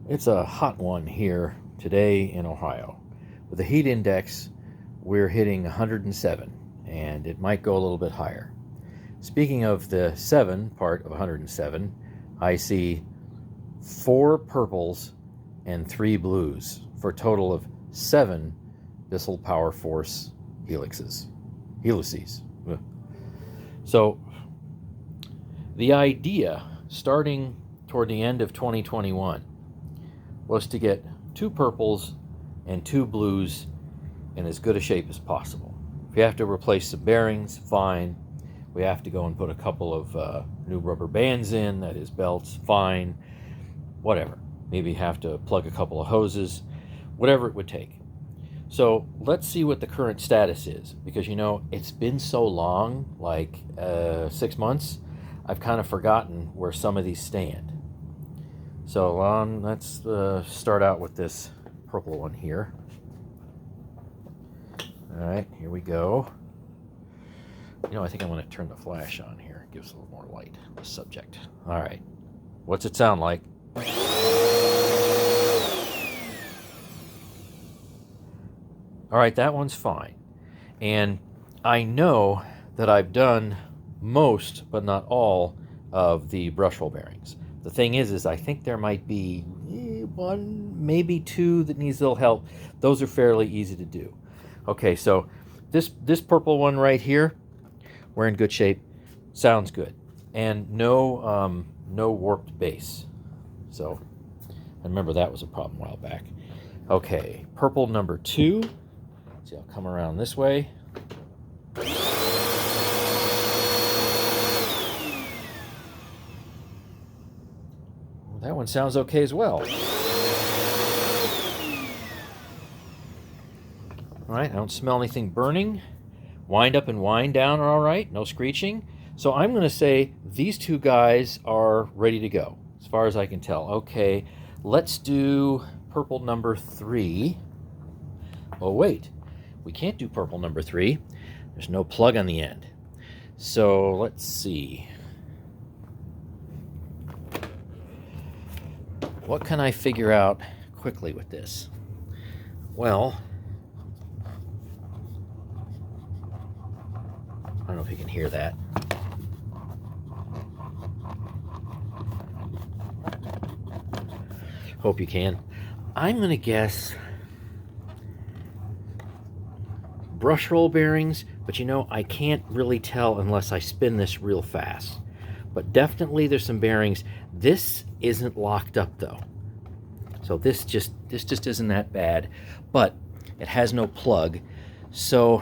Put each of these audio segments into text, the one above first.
It's a hot one here today in Ohio. With the heat index, we're hitting 107, and it might go a little bit higher. Speaking of the 7 part of 107, I see 4 purples and 3 blues for a total of 7 Bissell Powerforce Helices. So the idea, starting toward the end of 2021, was to get 2 purples and 2 blues in as good a shape as possible. If you have to replace some bearings, fine. We have to go and put a couple of new rubber bands in, that is belts, fine. Whatever. Maybe have to plug a couple of hoses, whatever it would take. So let's see what the current status is, because it's been so long, like 6 months, I've kind of forgotten where some of these stand. So let's start out with this purple one here. All right, here we go. I think I'm going to turn the flash on here. It gives a little more light on the subject. All right, what's it sound like? All right, that one's fine. And I know that I've done most, but not all, of the brush hole bearings. The thing is I think there might be 1, maybe 2 that needs a little help. Those are fairly easy to do. Okay, so this purple one right here, we're in good shape. Sounds good. And no warped base. So I remember that was a problem a while back. Okay, purple number 2. See, I'll come around this way. Well, that one sounds okay as well. All right, I don't smell anything burning. Wind up and wind down are all right, no screeching. So I'm going to say these 2 guys are ready to go, as far as I can tell. Okay, let's do purple number 3. Oh, wait. We can't do purple number 3. There's no plug on the end. So let's see. What can I figure out quickly with this? Well, I don't know if you can hear that. Hope you can. I'm going to guess brush roll bearings, but I can't really tell unless I spin this real fast. But definitely there's some bearings. This isn't locked up though. So this just isn't that bad, but it has no plug. So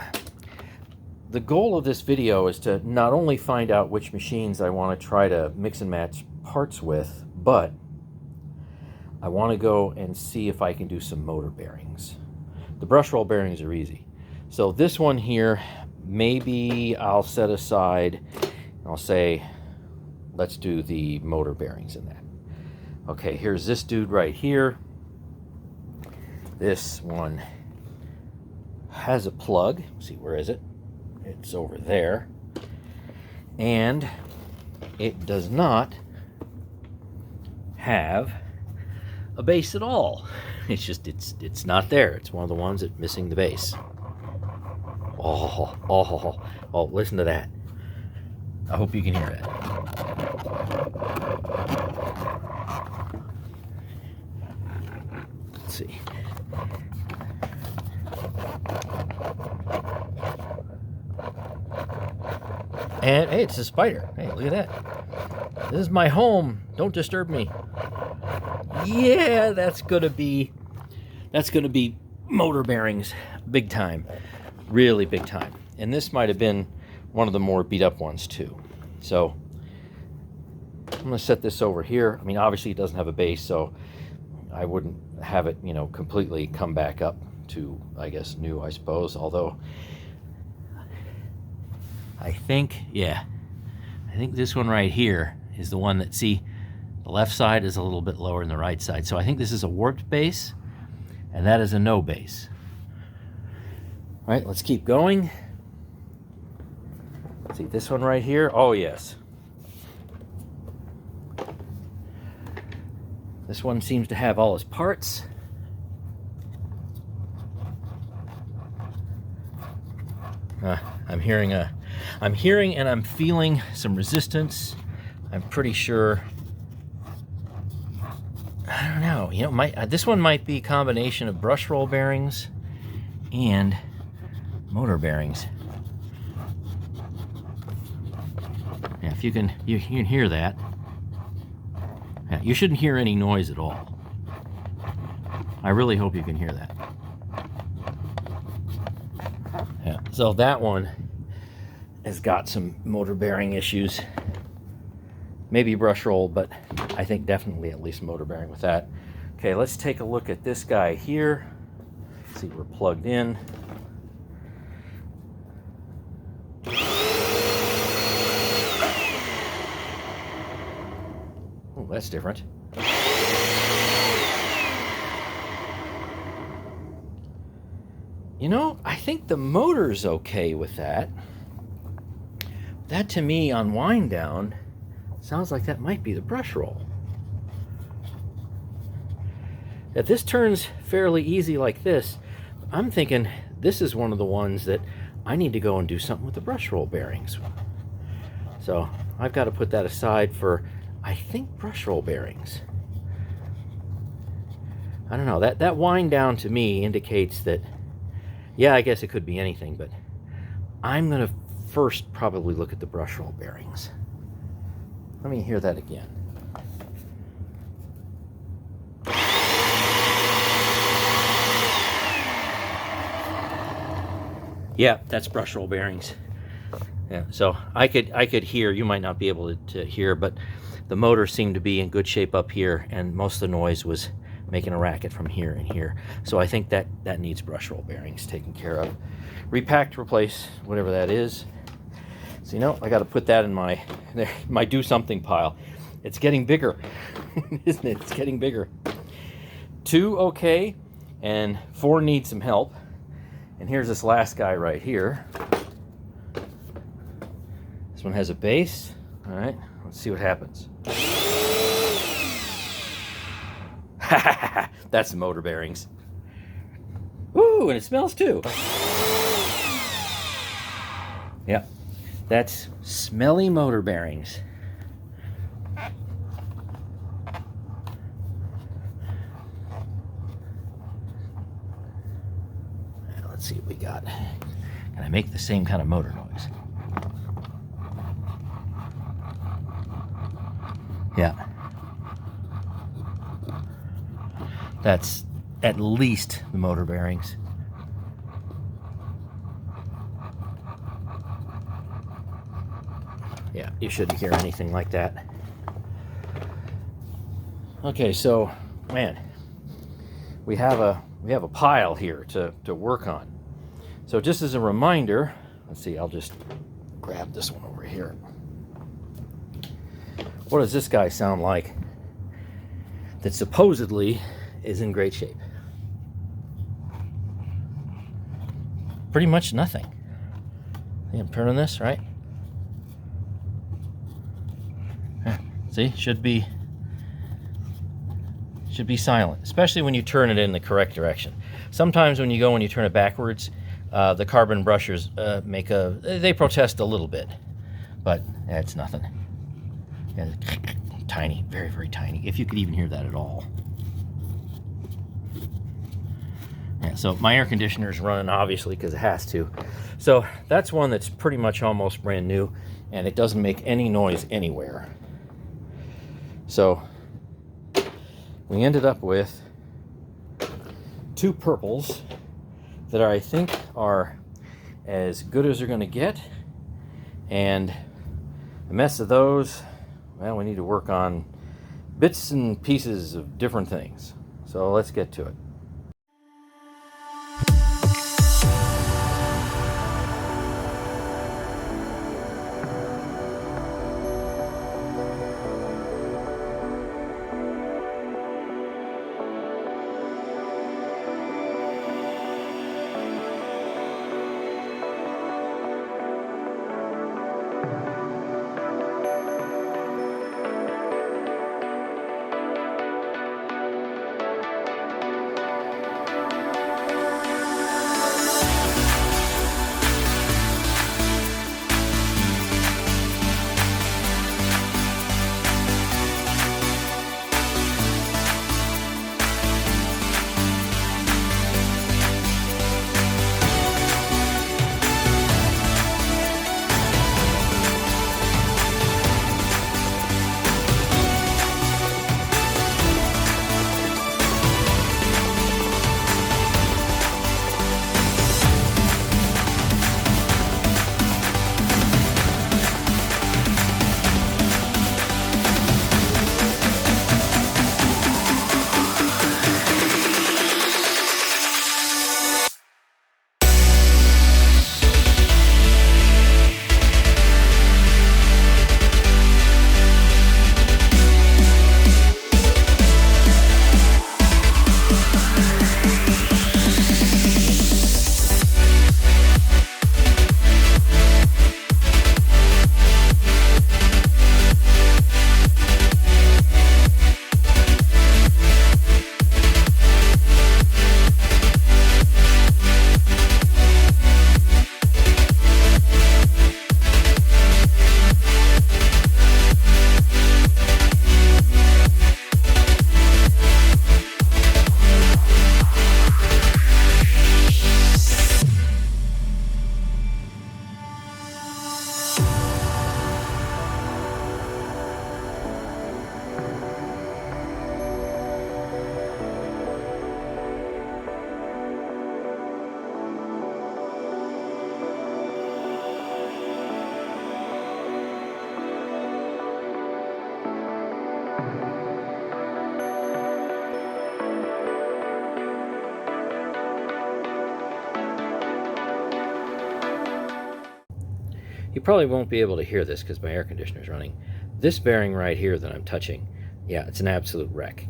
the goal of this video is to not only find out which machines I want to try to mix and match parts with, but I want to go and see if I can do some motor bearings. The brush roll bearings are easy. So this one here, maybe I'll set aside, I'll say, let's do the motor bearings in that. Okay, here's this dude right here. This one has a plug. Let's see, where is it? It's over there. And it does not have a base at all. It's not there. It's one of the ones that's missing the base. Oh, listen to that. I hope you can hear that. Let's see. And hey, it's a spider. Hey, look at that. This is my home. Don't disturb me. Yeah, that's gonna be motor bearings, big time. Really big time. And this might have been one of the more beat up ones too. So I'm going to set this over here. I mean, obviously it doesn't have a base, so I wouldn't have it, completely come back up to, I guess, new, I suppose. Although I think this one right here is the one that, see, the left side is a little bit lower than the right side. So I think this is a warped base, and that is a no base. All right, let's keep going. See this one right here? Oh, yes. This one seems to have all its parts. I'm hearing and I'm feeling some resistance. I'm pretty sure. I don't know. You know, this one might be a combination of brush roll bearings and motor bearings. Yeah, if you can hear that. Yeah, you shouldn't hear any noise at all. I really hope you can hear that. Yeah, so that one has got some motor bearing issues. Maybe brush roll, but I think definitely at least motor bearing with that. Okay, let's take a look at this guy here. See, we're plugged in. Oh, that's different. You know, I think the motor's okay with that. That to me on wind down sounds like that might be the brush roll. If this turns fairly easy like this, I'm thinking this is one of the ones that I need to go and do something with the brush roll bearings. So I've got to put that aside for, I think, brush roll bearings. I don't know, that wind down to me indicates that, yeah, I guess it could be anything, but I'm going to first probably look at the brush roll bearings. Let me hear that again. Yeah, that's brush roll bearings. Yeah, so I could hear, you might not be able to hear, but the motor seemed to be in good shape up here, and most of the noise was making a racket from here and here. So I think that needs brush roll bearings taken care of. Repack, replace, whatever that is. So, you know, I got to put that in my do something pile. It's getting bigger, isn't it? It's getting bigger. 2 okay, and 4 needs some help. And here's this last guy right here. This one has a base. All right, let's see what happens. That's the motor bearings. Ooh, and it smells too. Yeah, that's smelly motor bearings. Let's see what we got. Can I make the same kind of motor noise? Yeah. That's at least the motor bearings. Yeah, you shouldn't hear anything like that. Okay, so, man, we have a pile here to work on. So just as a reminder, let's see, I'll just grab this one over here. What does this guy sound like that supposedly is in great shape? Pretty much nothing. I'm turning this, right? See, should be silent, especially when you turn it in the correct direction. Sometimes when you turn it backwards, the carbon brushers they protest a little bit, but it's nothing. Yeah, tiny, very, very tiny, if you could even hear that at all. Yeah, so my air conditioner is running, obviously, because it has to. So that's one that's pretty much almost brand new, and it doesn't make any noise anywhere. So we ended up with 2 purples that I think are as good as they're going to get, and the mess of those, well, we need to work on bits and pieces of different things. So let's get to it. You probably won't be able to hear this because my air conditioner is running. This bearing right here that I'm touching, yeah, it's an absolute wreck.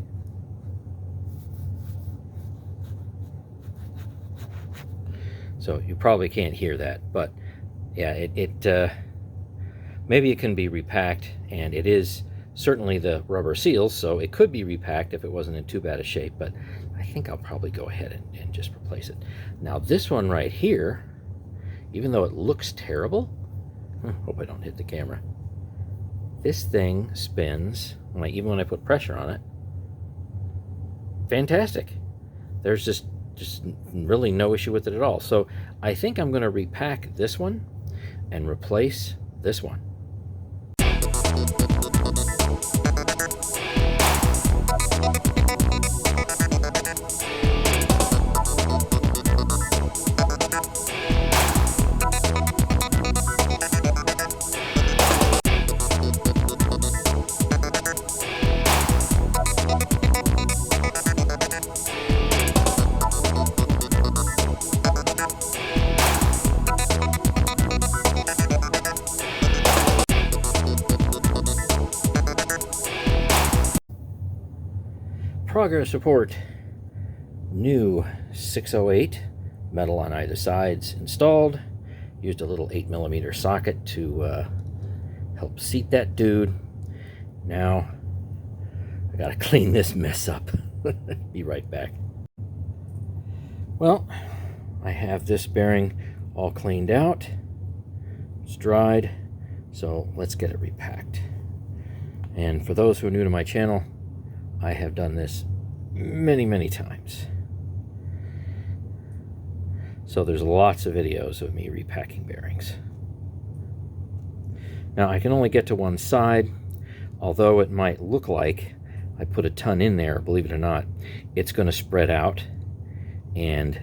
So you probably can't hear that, but yeah, maybe it can be repacked, and it is certainly the rubber seals, so it could be repacked if it wasn't in too bad a shape, but I think I'll probably go ahead and just replace it. Now this one right here, even though it looks terrible, hope I don't hit the camera, this thing spins, even when I put pressure on it, fantastic. There's just really no issue with it at all. So I think I'm going to repack this one and replace this one. Progress report. New 608 metal on either sides installed. Used a little 8mm socket to help seat that dude. Now I gotta clean this mess up. Be right back. Well, I have this bearing all cleaned out. It's dried, so let's get it repacked. And for those who are new to my channel, I have done this many times. So there's lots of videos of me repacking bearings. Now I can only get to one side, although it might look like I put a ton in there. Believe it or not, it's going to spread out, and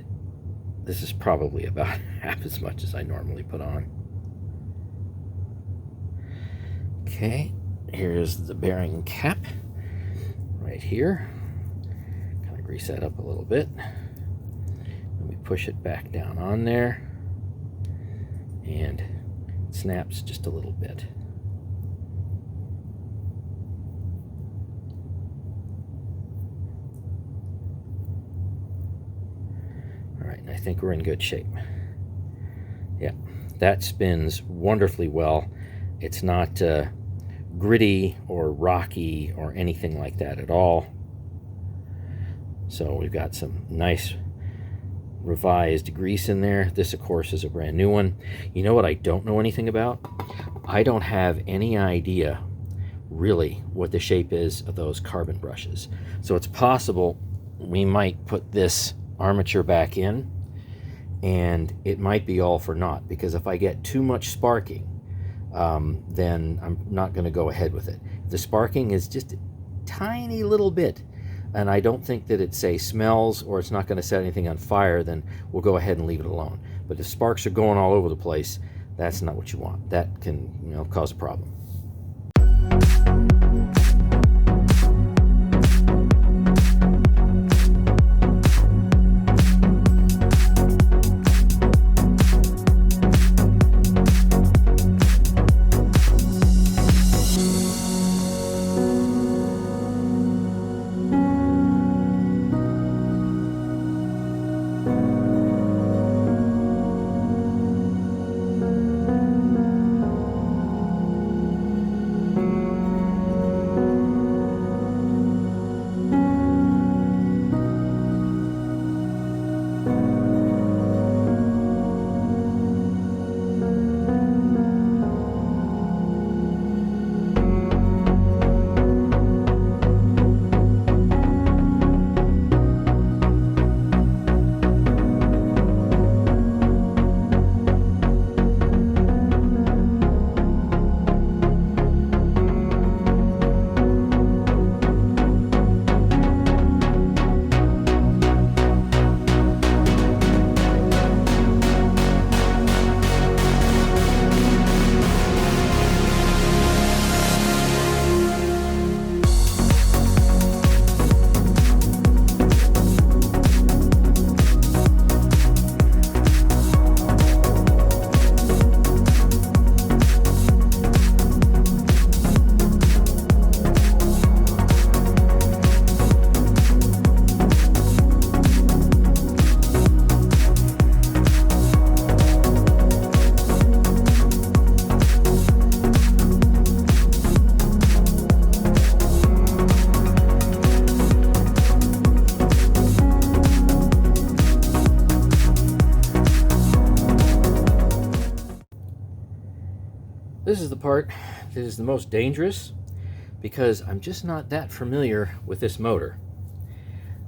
this is probably about half as much as I normally put on. Okay, here's the bearing cap right here. Kind of grease that up a little bit. And we push it back down on there, and it snaps just a little bit. All right, and I think we're in good shape. Yeah, that spins wonderfully well. It's not gritty or rocky or anything like that at all. So we've got some nice revised grease in there. This of course is a brand new one. You know what I don't know anything about? I don't have any idea really what the shape is of those carbon brushes. So it's possible we might put this armature back in and it might be all for naught, because if I get too much sparking, then I'm not going to go ahead with it. If the sparking is just a tiny little bit, and I don't think that it, say, smells or it's not going to set anything on fire, then we'll go ahead and leave it alone. But if sparks are going all over the place, that's not what you want. That can, you know, cause a problem. this is the part that is the most dangerous because I'm just not that familiar with this motor.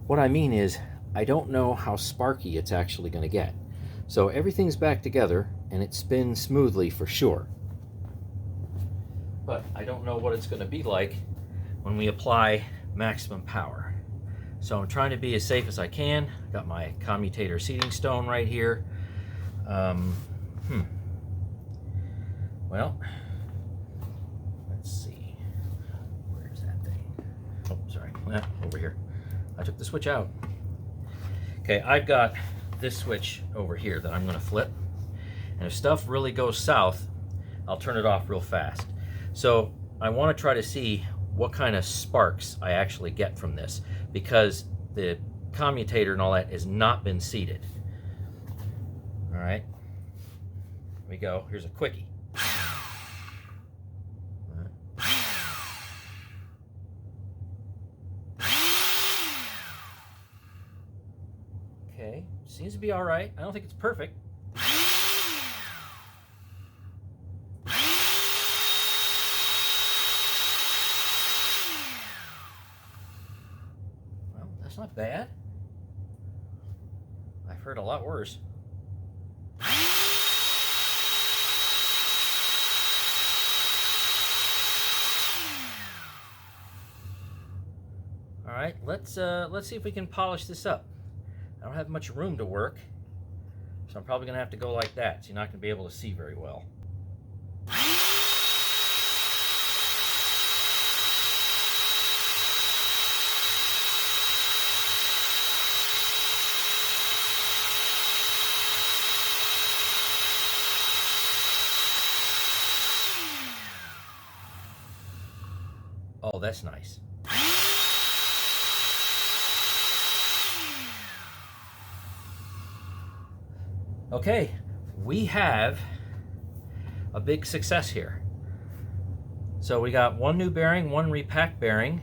What I mean is, I don't know how sparky it's actually going to get. So everything's back together and it spins smoothly for sure. But I don't know what it's going to be like when we apply maximum power. So I'm trying to be as safe as I can. Got my commutator seating stone right here. Well, let's see. Where's that thing? Oh, sorry. Over here. I took the switch out. Okay, I've got this switch over here that I'm going to flip. And if stuff really goes south, I'll turn it off real fast. So I want to try to see what kind of sparks I actually get from this, because the commutator and all that has not been seated. All right, here we go. Here's a quickie. Okay, seems to be all right. I don't think it's perfect. Well, that's not bad. I've heard a lot worse. All right, let's see if we can polish this up. I don't have much room to work, so I'm probably gonna have to go like that, so you're not gonna be able to see very well. Oh, that's nice. Okay, we have a big success here. So we got one new bearing, one repack bearing.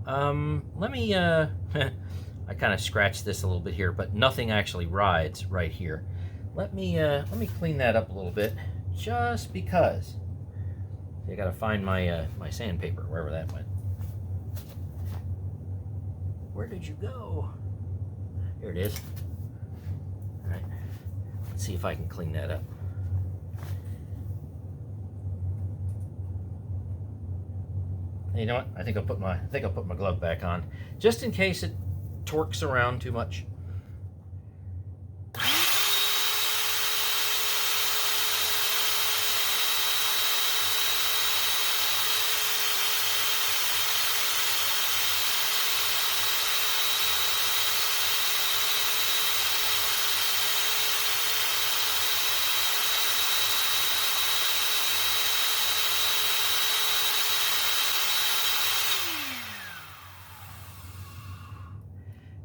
Let me, I kind of scratched this a little bit here, but nothing actually rides right here. Let me clean that up a little bit, just because. I gotta find my my sandpaper, wherever that went. Where did you go? Here it is. All right. Let's see if I can clean that up. You know what? I think I'll put my glove back on, just in case it torques around too much.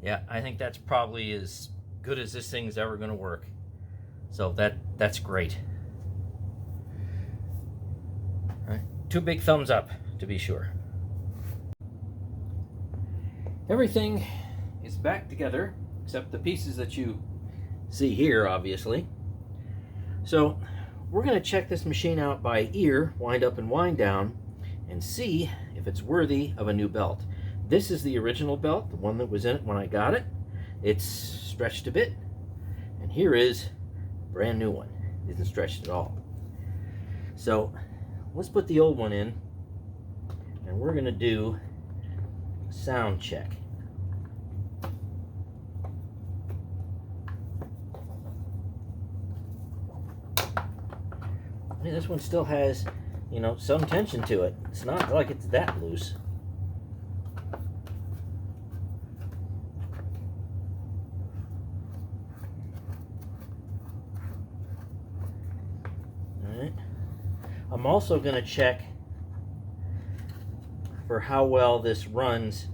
Yeah, I think that's probably as good as this thing's ever going to work. So that's great. All right, 2 big thumbs up to be sure. Everything is back together except the pieces that you see here, obviously. So we're going to check this machine out by ear, wind up and wind down, and see if it's worthy of a new belt. This is the original belt, the one that was in it when I got it. It's stretched a bit, and here is a brand new one. It isn't stretched at all. So let's put the old one in, and we're gonna do a sound check. I mean, this one still has, you know, some tension to it. It's not like it's that loose. I'm also going to check for how well this runs,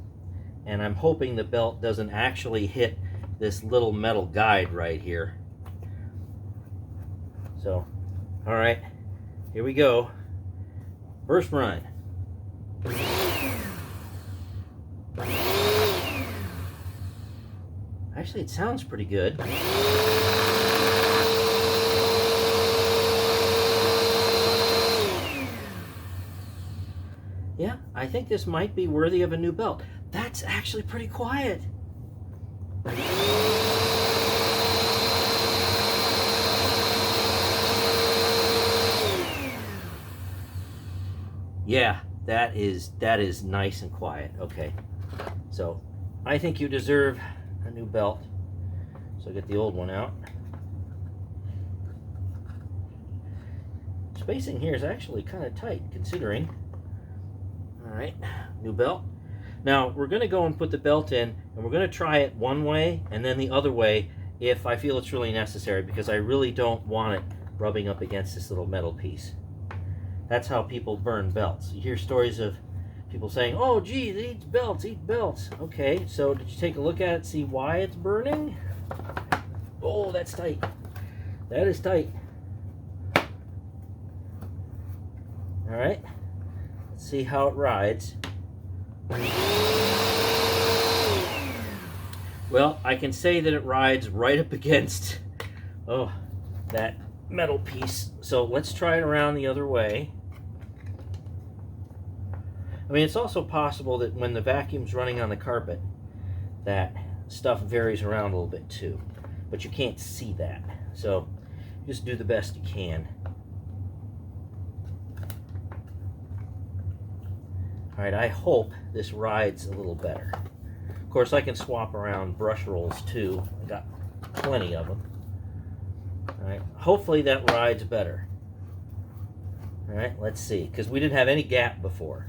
and I'm hoping the belt doesn't actually hit this little metal guide right here. So, all right, here we go. First run. Actually, it sounds pretty good. I think this might be worthy of a new belt. That's actually pretty quiet. Yeah, that is nice and quiet. Okay, so I think you deserve a new belt. So get the old one out. Spacing here is actually kind of tight considering. All right, new belt. Now we're going to go and put the belt in, and we're going to try it one way and then the other way if I feel it's really necessary, because I really don't want it rubbing up against this little metal piece. That's how people burn belts. You hear stories of people saying, oh geez, it eats belts, eat belts. Okay, so did you take a look at it, see why it's burning? Oh, that's tight. That is tight. All right, let's see how it rides. Well, I can say that it rides right up against, oh, that metal piece. So let's try it around the other way. I mean, it's also possible that when the vacuum's running on the carpet, that stuff varies around a little bit too, but you can't see that. So just do the best you can. All right, I hope this rides a little better. Of course, I can swap around brush rolls too. I got plenty of them. All right, hopefully that rides better. All right, let's see, because we didn't have any gap before.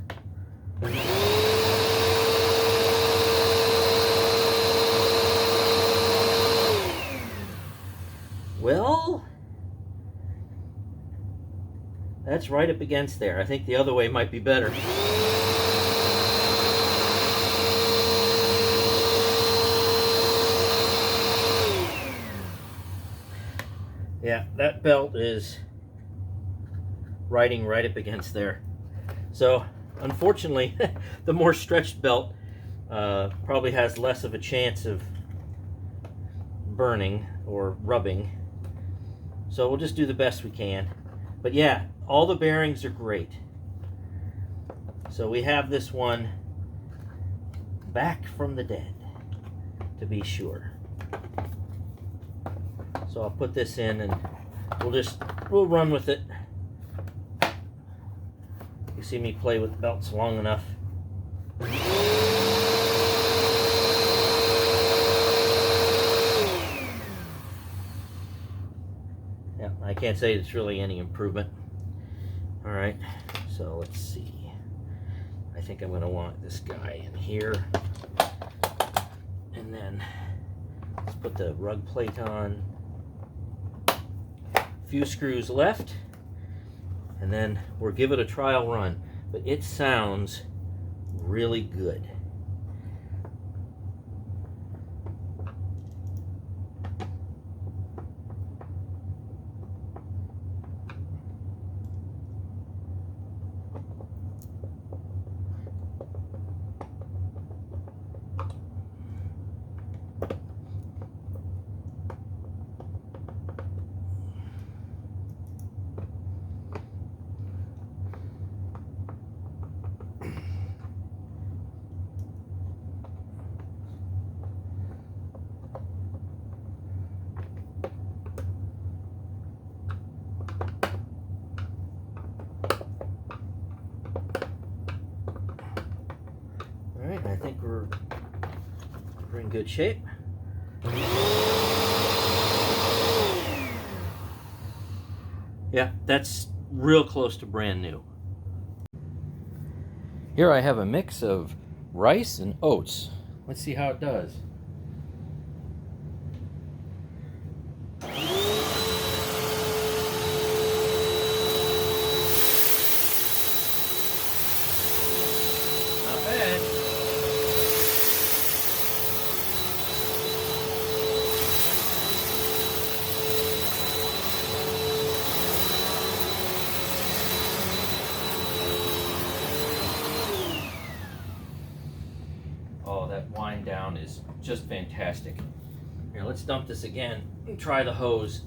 Well, that's right up against there. I think the other way might be better. Yeah, that belt is riding right up against there. So, unfortunately, the more stretched belt probably has less of a chance of burning or rubbing. So we'll just do the best we can. But yeah, all the bearings are great. So we have this one back from the dead, to be sure. So I'll put this in and we'll run with it. You see me play with belts long enough. Yeah, I can't say it's really any improvement. All right, so let's see. I think I'm gonna want this guy in here. And then let's put the rug plate on. Few screws left, and then we'll give it a trial run. But it sounds really good. I think we're in good shape. Yeah, that's real close to brand new. Here I have a mix of rice and oats. Let's see how it does. Not bad. Oh, that wind down is just fantastic. Here, let's dump this again and try the hose.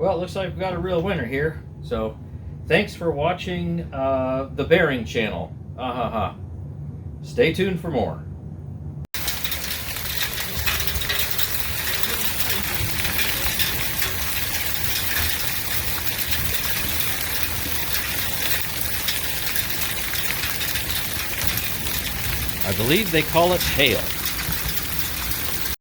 Well, it looks like we've got a real winner here. So, thanks for watching the Bearing Channel. Stay tuned for more. I believe they call it hail.